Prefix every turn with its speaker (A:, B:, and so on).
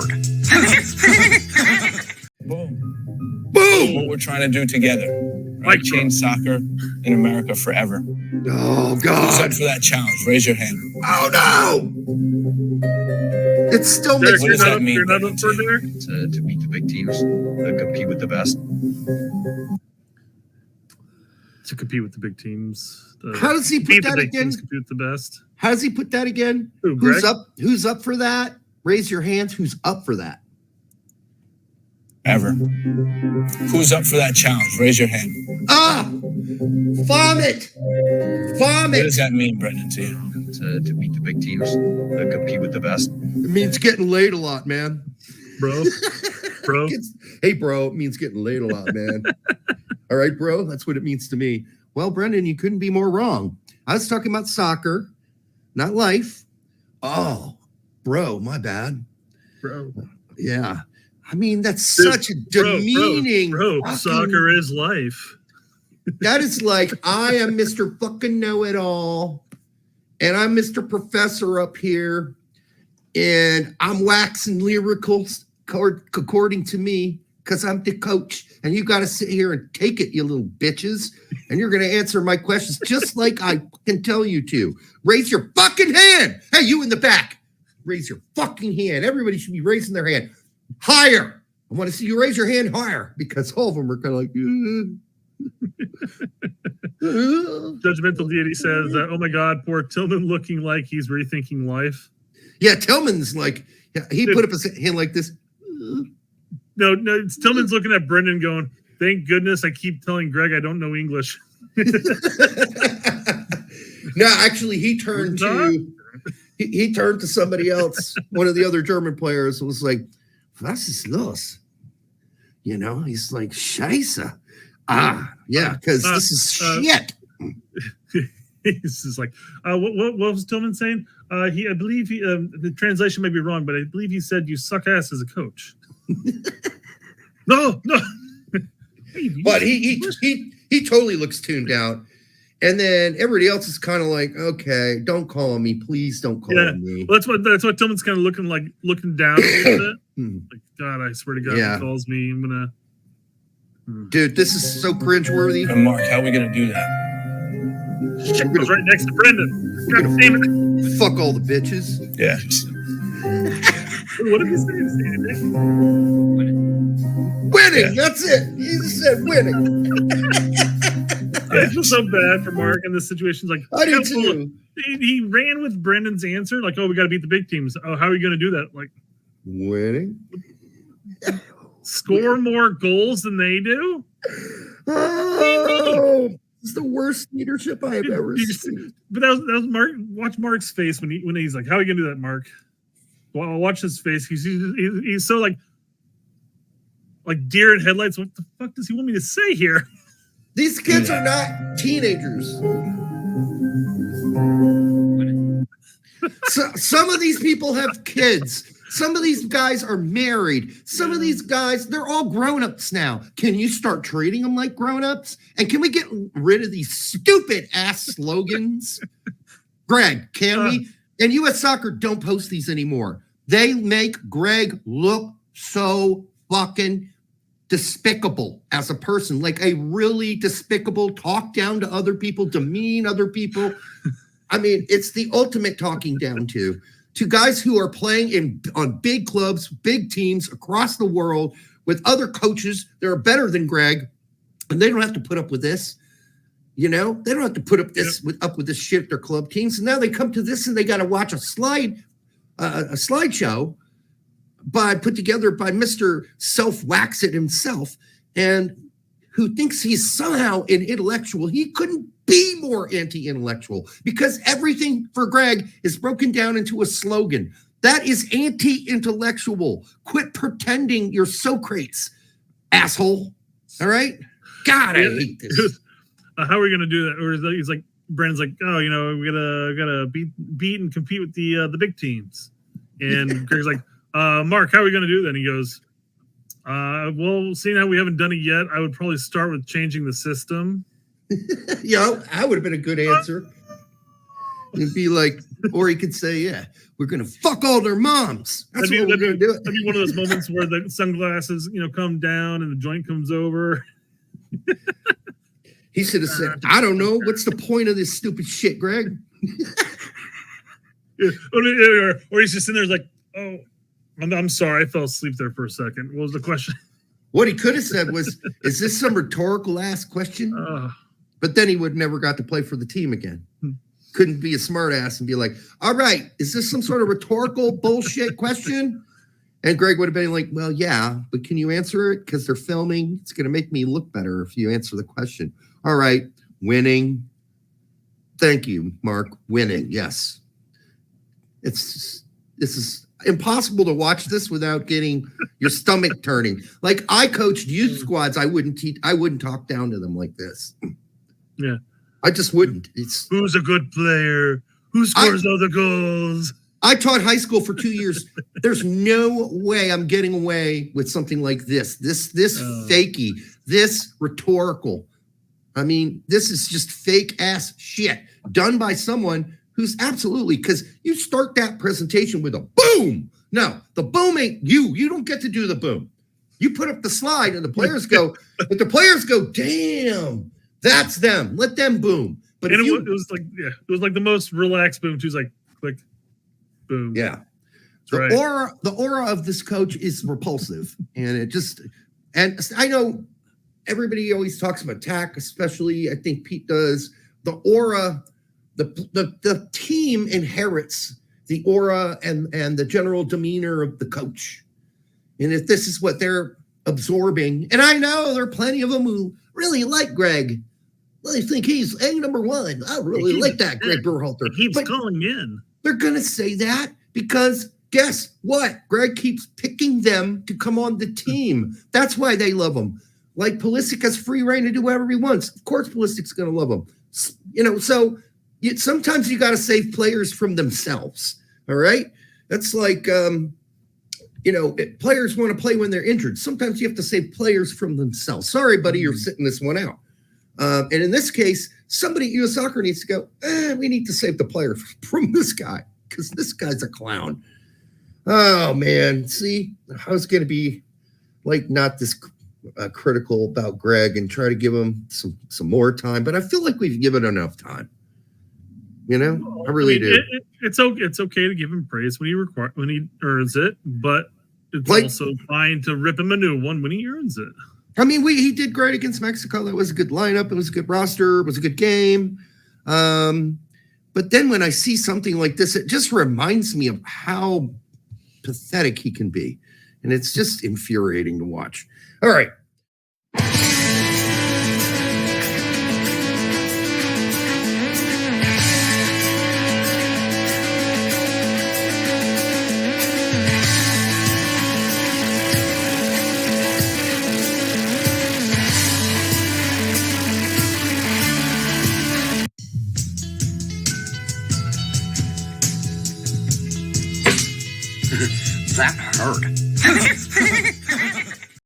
A: nerd.
B: Boom.
A: Boom!
B: What we're trying to do together. Right? Change soccer in America forever.
A: Oh,
B: Who's
A: God.
B: up for that challenge? Raise your hand.
A: Oh, no! It still makes
B: What
A: me
B: does that mean?
C: You're not up for
B: Derek?
C: to beat the big teams, compete with the best.
D: To compete with the big teams.
A: How does he put that again?
D: Compete with the best.
A: How does he put that again?
D: Who,
A: Who's
D: Gregg?
A: up? Who's up for that? Raise your hands. Who's up for that?
B: Ever. Who's up for that challenge? Raise your hand.
A: Ah! Vomit!
B: What
A: Vomit!
B: does that mean, Brendan, to you?
C: To beat the big teams, compete with the best.
A: It means getting laid a lot, man.
D: Bro. Bro.
A: Hey, bro, it means getting laid a lot, man. All right, bro, that's what it means to me. Well, Brendan, you couldn't be more wrong. I was talking about soccer, not life. Oh, bro, my bad.
D: Bro.
A: Yeah. I mean, that's such a demeaning.
D: Bro,
A: fucking-
D: soccer is life.
A: That is like, I am Mr. fucking know-it-all, and I'm Mr. Professor up here, and I'm waxing lyrical according to me, because I'm the coach, and you got to sit here and take it, you little bitches, and you're going to answer my questions just like I can tell you to. Raise your fucking hand. Hey, you in the back. Raise your fucking hand. Everybody should be raising their hand. Higher. I want to see you raise your hand higher, because all of them are kind of like,
D: Judgmental deity says, "Oh my God, poor Tillman, looking like he's rethinking life."
A: Yeah, Tillman's like, he put up his hand like this.
D: No, Tillman's looking at Brendan going, "Thank goodness I keep telling Gregg I don't know English."
A: No, actually, he turned to somebody else. One of the other German players was like, "Was ist los?" You know, he's like, "Scheiße." Yeah, because this is shit.
D: He's just like, what was Tillman saying? I believe the translation may be wrong, but I believe he said you suck ass as a coach. No.
A: But he totally looks tuned out. And then everybody else is kind of like, okay, don't call on me. Please don't call on me.
D: Well, that's what Tillman's kind of looking down a little bit. Like, God, I swear to God, if he calls me, I'm going to.
A: Dude, this is so cringeworthy.
B: And Mark, how are we going to do that?
D: Shit goes right next to Brendan. God damn it.
A: Fuck all the bitches.
B: Yeah.
D: What did he say?
A: Winning. Yeah. That's it. He just said winning.
D: I feel so bad for Mark in this situation. Like,
A: I do too.
D: He ran with Brendan's answer, like, "Oh, we got to beat the big teams." Oh, how are we going to do that? Like,
A: winning.
D: Score more goals than they do?
A: Oh, it's the worst leadership I have ever seen.
D: But that was Mark. Watch Mark's face when he's like, "How are you gonna do that, Mark?" Well, watch his face. He's so like deer in headlights. What the fuck does he want me to say here?
A: These kids are not teenagers. So, some of these people have kids. Some of these guys are married. Some of these guys, they're all grown-ups now. Can you start treating them like grown-ups? And can we get rid of these stupid ass slogans? Gregg, can we? And US Soccer don't post these anymore. They make Gregg look so fucking despicable as a person, like a really despicable, talk down to other people, demean other people. I mean, it's the ultimate talking down to guys who are playing on big clubs, big teams across the world with other coaches that are better than Gregg, and they don't have to put up with this. You know, they don't have to put up with this shit. Their club teams, and now they come to this and they got to watch a slideshow put together by Mr. Self-Wax-It himself, and who thinks he's somehow an intellectual. He couldn't be more anti-intellectual because everything for Gregg is broken down into a slogan. That is anti-intellectual. Quit pretending you're Socrates, asshole. All right? God, I hate this.
D: How are we going to do that? Or he's like, Brandon's like, "Oh, you know, we gotta beat and compete with the big teams." And Gregg's like, "Mark, how are we going to do that?" And he goes, "Well, seeing how we haven't done it yet, I would probably start with changing the system."
A: Yeah, that would have been a good answer. It'd be like, Or he could say, yeah, we're going to fuck all their moms. That's what we're going to do.
D: That'd be one of those moments where the sunglasses, come down and the joint comes over.
A: He should have said, I don't know. What's the point of this stupid shit, Greg?
D: Yeah. Or he's just in there like, oh, I'm sorry. I fell asleep there for a second. What was the question?
A: What he could have said was, is this some rhetorical ass question? But then he would never got to play for the team again. Couldn't be a smart ass and be like, all right, is this some sort of rhetorical bullshit question? And Greg would have been like, well, yeah, but can you answer it? Because they're filming. It's going to make me look better if you answer the question. All right, winning. Thank you, Mark. Winning, yes. This is impossible to watch this without getting your stomach turning. Like I coached youth squads. I wouldn't talk down to them like this.
D: Yeah.
A: I just wouldn't.
D: Who's a good player? Who scores all the goals?
A: I taught high school for 2 years. There's no way I'm getting away with something like this. This fakey, this rhetorical. I mean, this is just fake ass shit done by someone who's absolutely, because you start that presentation with a boom. No, the boom ain't you. You don't get to do the boom. You put up the slide and the players go, but the players go, damn. That's them. Let them boom. But
D: and it was like the most relaxed boom too. It's like click, boom.
A: Yeah. The aura of this coach is repulsive, and and I know everybody always talks about attack, especially I think Pete does. The aura, the team inherits the aura and the general demeanor of the coach, and if this is what they're absorbing, and I know there are plenty of them who really like Gregg. Well, I think he's number one. I really like that, Gregg Berhalter.
D: He keeps calling in.
A: They're going to say that because guess what? Gregg keeps picking them to come on the team. That's why they love him. Like Pulisic has free reign to do whatever he wants. Of course, Pulisic's going to love him. So sometimes you got to save players from themselves. All right. That's like, players want to play when they're injured. Sometimes you have to save players from themselves. Sorry, buddy, you're sitting this one out. And in this case, somebody at US Soccer needs to go, we need to save the player from this guy because this guy's a clown. Oh, man. See, I was going to be like not this critical about Gregg and try to give him some more time, but I feel like we've given enough time. I really do.
D: It's okay to give him praise when he earns it, but it's also fine to rip him a new one when he earns it.
A: I mean, he did great against Mexico. That was a good lineup. It was a good roster. It was a good game. But then when I see something like this, it just reminds me of how pathetic he can be. And it's just infuriating to watch. All right.